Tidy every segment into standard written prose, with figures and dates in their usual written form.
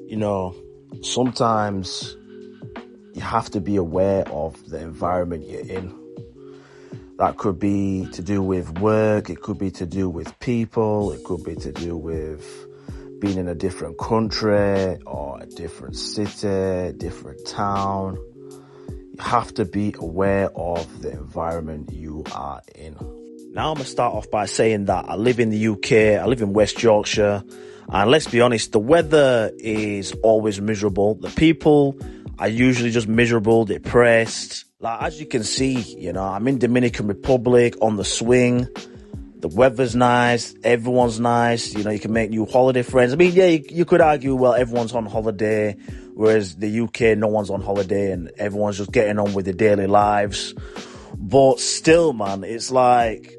you know, sometimes you have to be aware of the environment you're in. That could be to do with work, it could be to do with people, it could be to do with being in a different country or a different city, different town. You have to be aware of the environment you are in. Now I'm going to start off by saying that I live in the UK, I live in West Yorkshire, and let's be honest, the weather is always miserable. The people are usually just miserable, depressed. Like, as you can see, you know, I'm in Dominican Republic on the swing. The weather's nice, everyone's nice, you know, you can make new holiday friends. I mean, yeah, you could argue, well, everyone's on holiday, whereas the UK, no one's on holiday and everyone's just getting on with their daily lives. But still, man, it's like,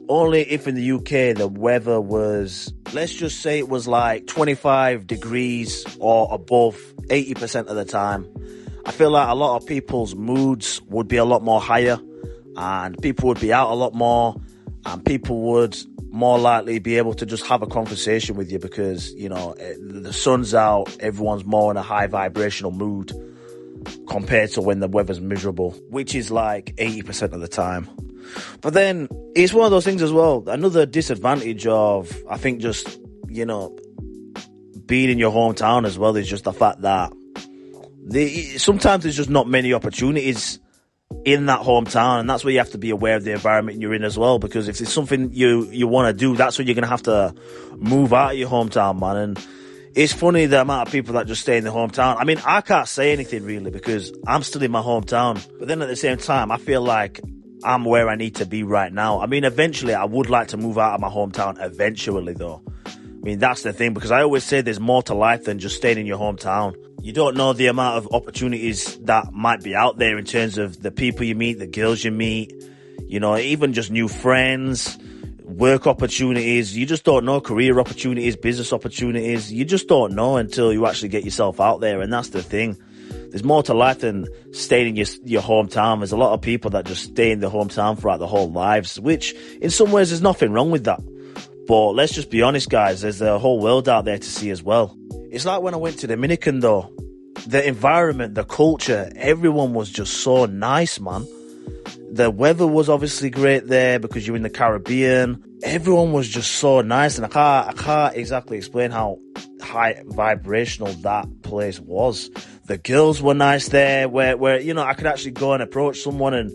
only if in the UK the weather was, let's just say it was like 25 degrees or above 80% of the time, I feel like a lot of people's moods would be a lot more higher and people would be out a lot more and people would more likely be able to just have a conversation with you because, you know, the sun's out, everyone's more in a high vibrational mood compared to when the weather's miserable, which is like 80% of the time. But then it's one of those things as well. Another disadvantage of, I think, just, you know, being in your hometown as well is just the fact that sometimes there's just not many opportunities in that hometown, and that's where you have to be aware of the environment you're in as well, because if it's something you want to do, that's where you're going to have to move out of your hometown, man. And it's funny the amount of people that just stay in the hometown. I mean, I can't say anything really because I'm still in my hometown, but then at the same time, I feel like I'm where I need to be right now. I mean, eventually I would like to move out of my hometown eventually though. I mean, that's the thing, because I always say there's more to life than just staying in your hometown. You don't know the amount of opportunities that might be out there in terms of the people you meet, the girls you meet, you know, even just new friends, work opportunities. You just don't know, career opportunities, business opportunities. You just don't know until you actually get yourself out there. And that's the thing. There's more to life than staying in your hometown. There's a lot of people that just stay in their hometown throughout their whole lives, which in some ways there's nothing wrong with that. But let's just be honest, guys, there's a whole world out there to see as well. It's like when I went to Dominican though, the environment, the culture, everyone was just so nice, man. The weather was obviously great there because you're in the Caribbean. Everyone was just so nice, and I can't exactly explain how high vibrational that place was. The girls were nice there, where you know, I could actually go and approach someone and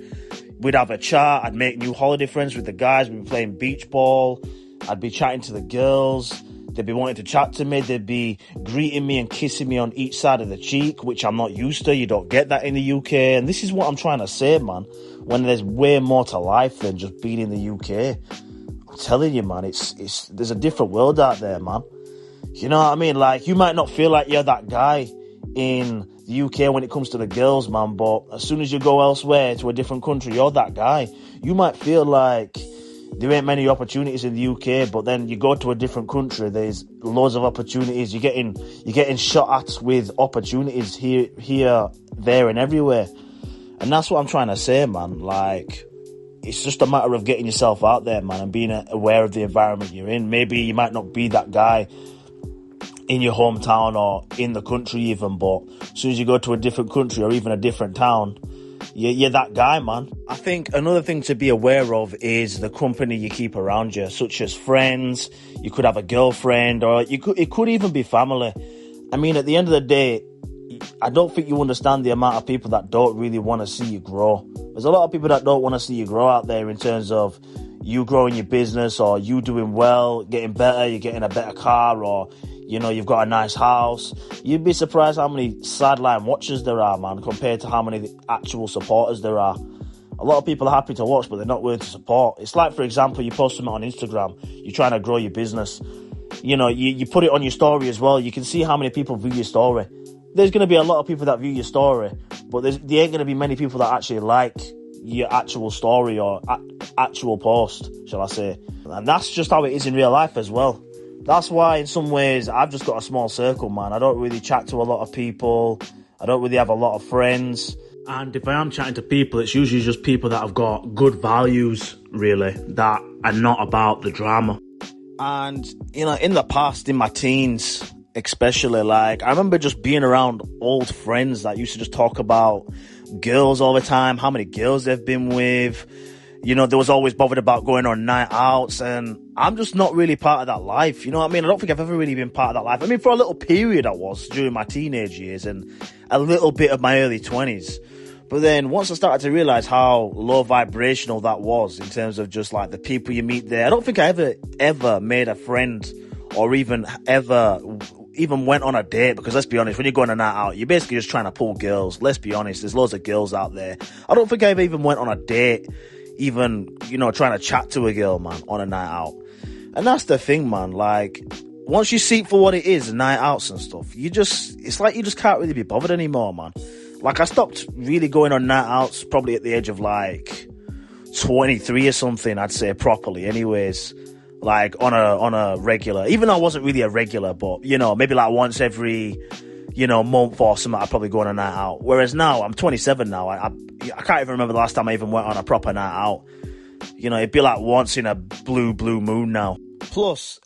we'd have a chat. I'd make new holiday friends with the guys. We'd be playing beach ball. I'd be chatting to the girls. They'd be wanting to chat to me. They'd be greeting me and kissing me on each side of the cheek, which I'm not used to. You don't get that in the UK. And this is what I'm trying to say, man. When there's way more to life than just being in the UK. I'm telling you, man, there's a different world out there, man. You know what I mean? Like, you might not feel like you're that guy in the UK when it comes to the girls, man. But as soon as you go elsewhere to a different country, you're that guy. You might feel like there ain't many opportunities in the UK, but then you go to a different country, there's loads of opportunities. You're getting shot at with opportunities here, there, and everywhere. And that's what I'm trying to say, man. Like, it's just a matter of getting yourself out there, man, and being aware of the environment you're in. Maybe you might not be that guy in your hometown or in the country even, but as soon as you go to a different country or even a different town, you're that guy, man. I think another thing to be aware of is the company you keep around you, such as friends. You could have a girlfriend, or it could even be family. I mean, at the end of the day, I don't think you understand the amount of people that don't really want to see you grow. There's a lot of people that don't want to see you grow out there in terms of you growing your business or you doing well, getting better, you're getting a better car, or, you know, you've got a nice house. You'd be surprised how many sideline watchers there are, man, compared to how many actual supporters there are. A lot of people are happy to watch, but they're not willing to support. It's like, for example, you post something on Instagram, you're trying to grow your business. You know, you put it on your story as well. You can see how many people view your story. There's going to be a lot of people that view your story, but there ain't going to be many people that actually like your actual story or actual post, shall I say. And that's just how it is in real life as well. That's why in some ways I've just got a small circle, man. I don't really chat to a lot of people. I don't really have a lot of friends. And if I am chatting to people, it's usually just people that have got good values, really, that are not about the drama. And, you know, in the past, in my teens, especially. Like, I remember just being around old friends that used to just talk about girls all the time, how many girls they've been with. You know, they was always bothered about going on night outs, and I'm just not really part of that life. You know what I mean? I don't think I've ever really been part of that life. I mean, for a little period I was during my teenage years and a little bit of my early 20s. But then once I started to realize how low vibrational that was in terms of just like the people you meet there, I don't think I ever made a friend or even went on a date, because let's be honest, when you go on a night out, you're basically just trying to pull girls. Let's be honest, there's loads of girls out there. I don't think I ever even went on a date, even, you know, trying to chat to a girl, man, on a night out. And that's the thing, man. Like, once you see it for what it is, night outs and stuff, it's like you just can't really be bothered anymore, man. Like, I stopped really going on night outs probably at the age of like 23 or something, I'd say, properly anyways. Like, on a regular, even though I wasn't really a regular, but, you know, maybe like once every, you know, month or something, I'd probably go on a night out. Whereas now, I'm 27 now, I can't even remember the last time I even went on a proper night out. You know, it'd be like once in a blue moon now. Plus,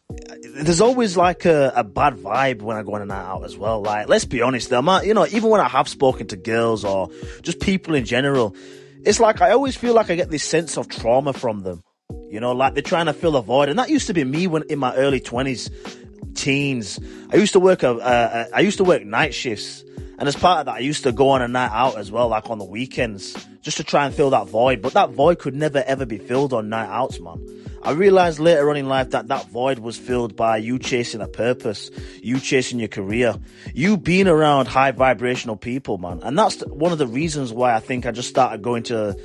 there's always like a bad vibe when I go on a night out as well. Like, let's be honest, you know, even when I have spoken to girls or just people in general, it's like I always feel like I get this sense of trauma from them. You know, like they're trying to fill a void. And that used to be me when in my early 20s, teens. I used to work night shifts. And as part of that, I used to go on a night out as well, like on the weekends, just to try and fill that void. But that void could never, ever be filled on night outs, man. I realized later on in life that void was filled by you chasing a purpose, you chasing your career, you being around high vibrational people, man. And that's one of the reasons why I think I just started going to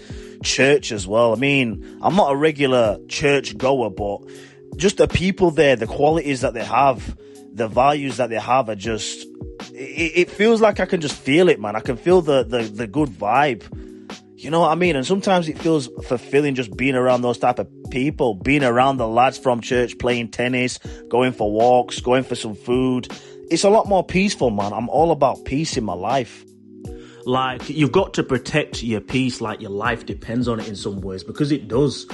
church as well. I mean, I'm not a regular church goer, but just the people there, the qualities that they have, the values that they have are just, it feels like I can just feel it, man. I can feel the good vibe. You know what I mean? And sometimes it feels fulfilling just being around those type of people, being around the lads from church, playing tennis, going for walks, going for some food. It's a lot more peaceful, man. I'm all about peace in my life. Like, you've got to protect your peace like your life depends on it in some ways, because it does.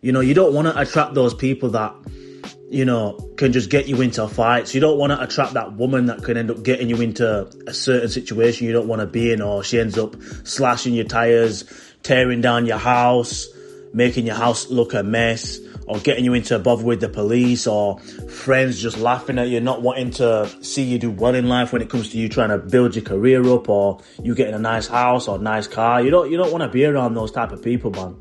You know, you don't want to attract those people that, you know, can just get you into fights. You don't want to attract that woman that can end up getting you into a certain situation you don't want to be in, or she ends up slashing your tires, tearing down your house, making your house look a mess, or getting you into a bother with the police, or friends just laughing at you, not wanting to see you do well in life when it comes to you trying to build your career up, or you getting a nice house or nice car. You don't want to be around those type of people, man.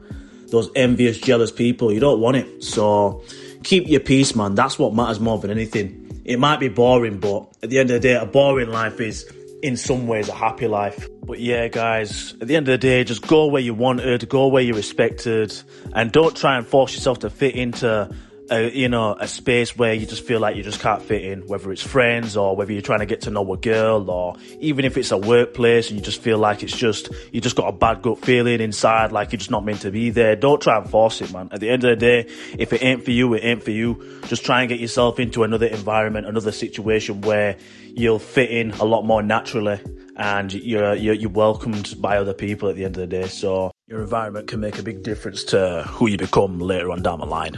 Those envious, jealous people. You don't want it. So keep your peace, man. That's what matters more than anything. It might be boring, but at the end of the day, a boring life is, in some ways, a happy life. But yeah, guys, at the end of the day, just go where you wanted, go where you're respected, and don't try and force yourself to fit into a space where you just feel like you just can't fit in, whether it's friends or whether you're trying to get to know a girl, or even if it's a workplace and you just feel like you just got a bad gut feeling inside, like you're just not meant to be there. Don't try and force it, man. At the end of the day, if it ain't for you, it ain't for you. Just try and get yourself into another environment, another situation where you'll fit in a lot more naturally and you're welcomed by other people at the end of the day. So your environment can make a big difference to who you become later on down the line.